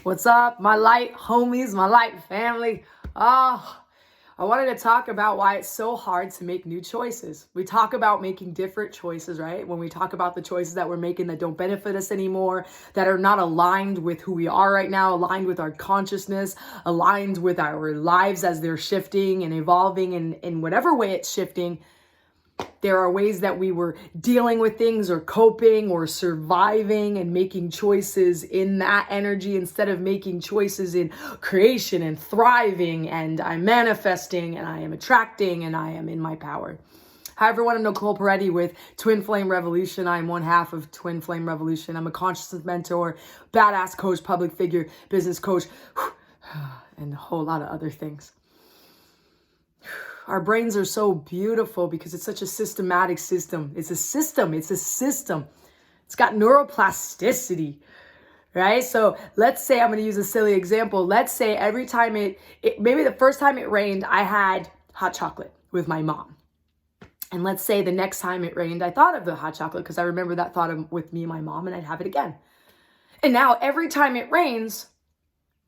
What's up, my light homies, my light family? I wanted to talk about why it's so hard to make new choices. We talk about making different choices, right? When we talk about the choices that we're making that don't benefit us anymore, that are not aligned with who we are right now, aligned with our consciousness, aligned with our lives as they're shifting and evolving in whatever way it's shifting. There are ways that we were dealing with things or coping or surviving and making choices in that energy instead of making choices in creation and thriving, and I'm manifesting and I am attracting and I am in my power. Hi everyone, I'm Nicole Peretti with Twin Flame Revolution. I'm one half of Twin Flame Revolution. I'm a consciousness mentor, badass coach, public figure, business coach, and a whole lot of other things. Our brains are so beautiful because it's such a systematic system. It's a system. It's got neuroplasticity, right? So let's say, I'm going to use a silly example. Let's say every time maybe the first time it rained, I had hot chocolate with my mom. And let's say the next time it rained, I thought of the hot chocolate because I remember that thought with me and my mom, and I'd have it again. And now every time it rains,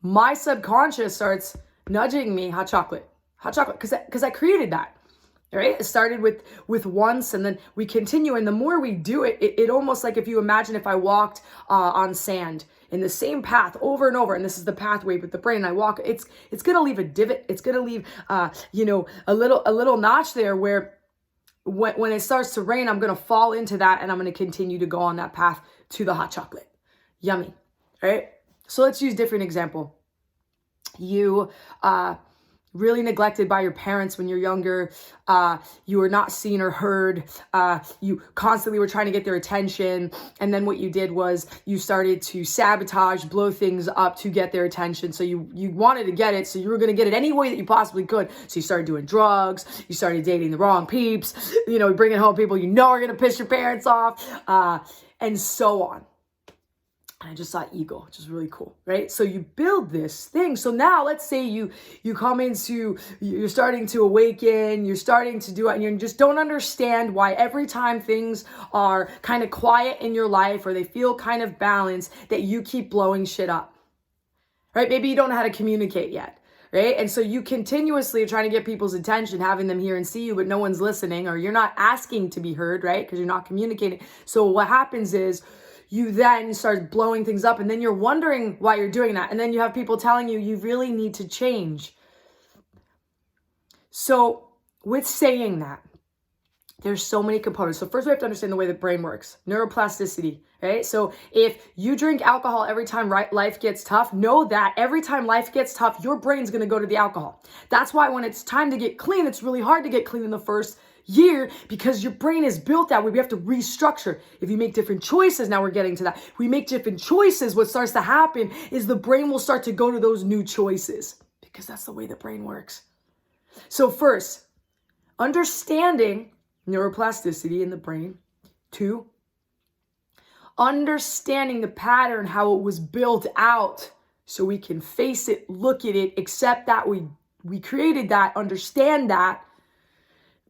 my subconscious starts nudging me hot chocolate, because I created that, right? It started with once, and then we continue. And the more we do it, it almost like, if you imagine if I walked on sand in the same path over and over, and this is the pathway with the brain, I walk, it's going to leave a divot. It's going to leave, a little notch there where when it starts to rain, I'm going to fall into that, and I'm going to continue to go on that path to the hot chocolate. Yummy, right? So let's use a different example. You, really neglected by your parents when you're younger. You were not seen or heard. You constantly were trying to get their attention. And then what you did was you started to sabotage, blow things up to get their attention. So you wanted to get it. So you were going to get it any way that you possibly could. So you started doing drugs. You started dating the wrong peeps. Bringing home people are going to piss your parents off. And so on. And I just saw eagle, which is really cool, right? So you build this thing. So now let's say you come into, you're starting to awaken, you're starting to do it, and you just don't understand why every time things are kind of quiet in your life or they feel kind of balanced, that you keep blowing shit up, right? Maybe you don't know how to communicate yet, right? And so you continuously are trying to get people's attention, having them hear and see you, but no one's listening, or you're not asking to be heard, right? Because you're not communicating. So what happens is, you then start blowing things up, and then you're wondering why you're doing that. And then you have people telling you really need to change. So with saying that, there's so many components. So first we have to understand the way the brain works. Neuroplasticity, right? So if you drink alcohol every time life gets tough, know that every time life gets tough, your brain's going to go to the alcohol. That's why when it's time to get clean, it's really hard to get clean in the first year, because your brain is built that way. We have to restructure. If you make different choices, now we're getting to that. We make different choices. What starts to happen is the brain will start to go to those new choices, because that's the way the brain works. So first, understanding neuroplasticity in the brain. 2, understanding the pattern, how it was built out, so we can face it, look at it, accept that we created that, understand that.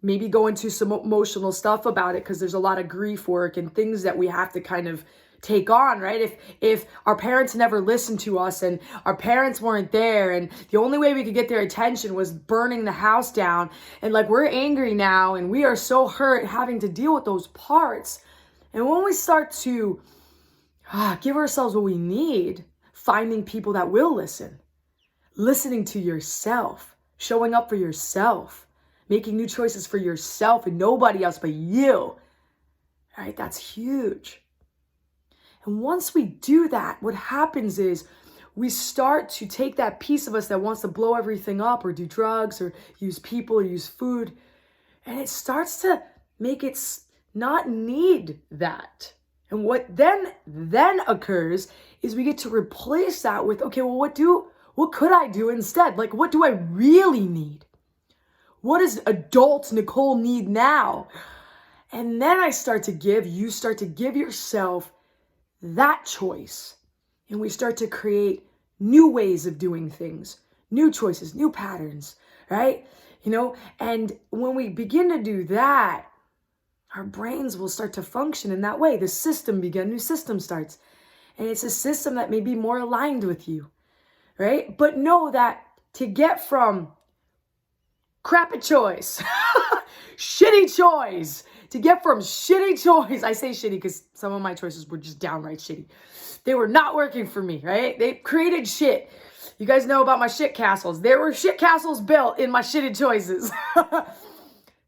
Maybe go into some emotional stuff about it, because there's a lot of grief work and things that we have to kind of take on, right? If our parents never listened to us and our parents weren't there, and the only way we could get their attention was burning the house down, and like we're angry now and we are so hurt having to deal with those parts. And when we start to give ourselves what we need, finding people that will listen, listening to yourself, showing up for yourself, making new choices for yourself and nobody else but you. All right, that's huge. And once we do that, what happens is we start to take that piece of us that wants to blow everything up or do drugs or use people or use food, and it starts to make it not need that. And what then occurs is we get to replace that with, okay, well, what could I do instead? Like, what do I really need? What does adult Nicole need now? And then you start to give yourself that choice. And we start to create new ways of doing things, new choices, new patterns, right? And when we begin to do that, our brains will start to function in that way. The system new system starts. And it's a system that may be more aligned with you. right? But know that to get from crappy choice, shitty choice, to get from shitty choice, I say shitty because some of my choices were just downright shitty. They were not working for me, right? They created shit. You guys know about my shit castles. There were shit castles built in my shitty choices.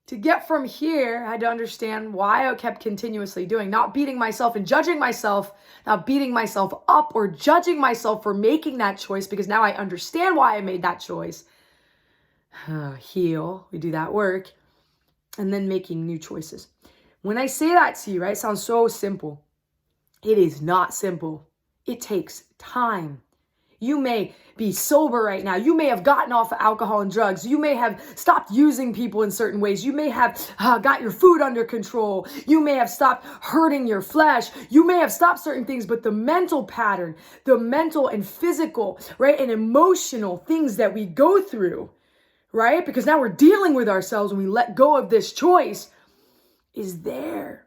To get from here, I had to understand why I kept continuously doing, not beating myself and judging myself, not beating myself up or judging myself for making that choice, because now I understand why I made that choice. Heal, we do that work, and then making new choices. When I say that to you, right, it sounds so simple. It is not simple. It takes time. You may be sober right now. You may have gotten off of alcohol and drugs. You may have stopped using people in certain ways. You may have got your food under control. You may have stopped hurting your flesh. You may have stopped certain things, but the mental pattern, the mental and physical, right, and emotional things that we go through, right, because now we're dealing with ourselves when we let go of this choice, is there.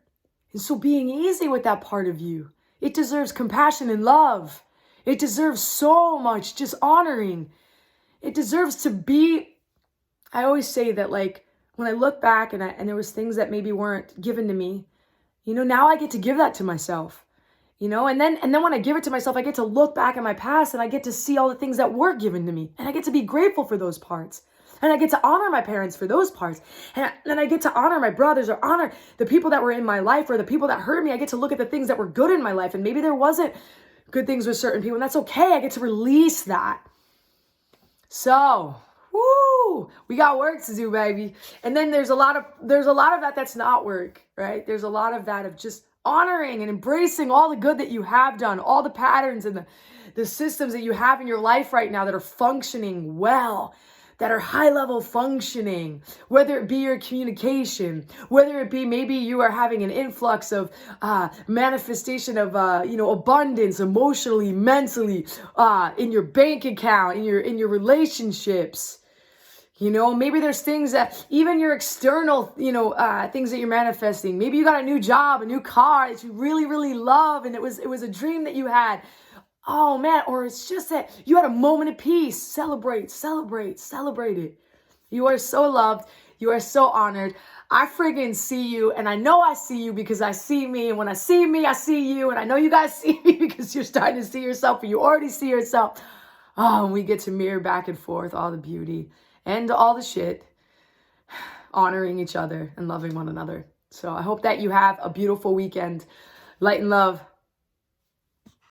And so being easy with that part of you, it deserves compassion and love. It deserves so much just honoring. It deserves to be, I always say that, like, when I look back and there was things that maybe weren't given to me, you know, now I get to give that to myself, you know, and then when I give it to myself, I get to look back at my past and I get to see all the things that were given to me, and I get to be grateful for those parts. And I get to honor my parents for those parts. And then I get to honor my brothers or honor the people that were in my life or the people that hurt me. I get to look at the things that were good in my life. And maybe there wasn't good things with certain people, and that's okay. I get to release that. So, woo, we got work to do, baby. And then there's a lot of that that's not work, right? There's a lot of that of just honoring and embracing all the good that you have done, all the patterns and the systems that you have in your life right now that are functioning well, that are high-level functioning, whether it be your communication, whether it be maybe you are having an influx of manifestation of abundance emotionally, mentally, in your bank account, in your relationships. You know, maybe there's things that even your external, things that you're manifesting. Maybe you got a new job, a new car that you really, really love, and it was a dream that you had. Oh man, or it's just that you had a moment of peace. Celebrate it. You are so loved. You are so honored. I friggin' see you, and I know I see you because I see me, and when I see me, I see you, and I know you guys see me because you're starting to see yourself, and you already see yourself. Oh, and we get to mirror back and forth all the beauty and all the shit, honoring each other and loving one another. So I hope that you have a beautiful weekend. Light and love.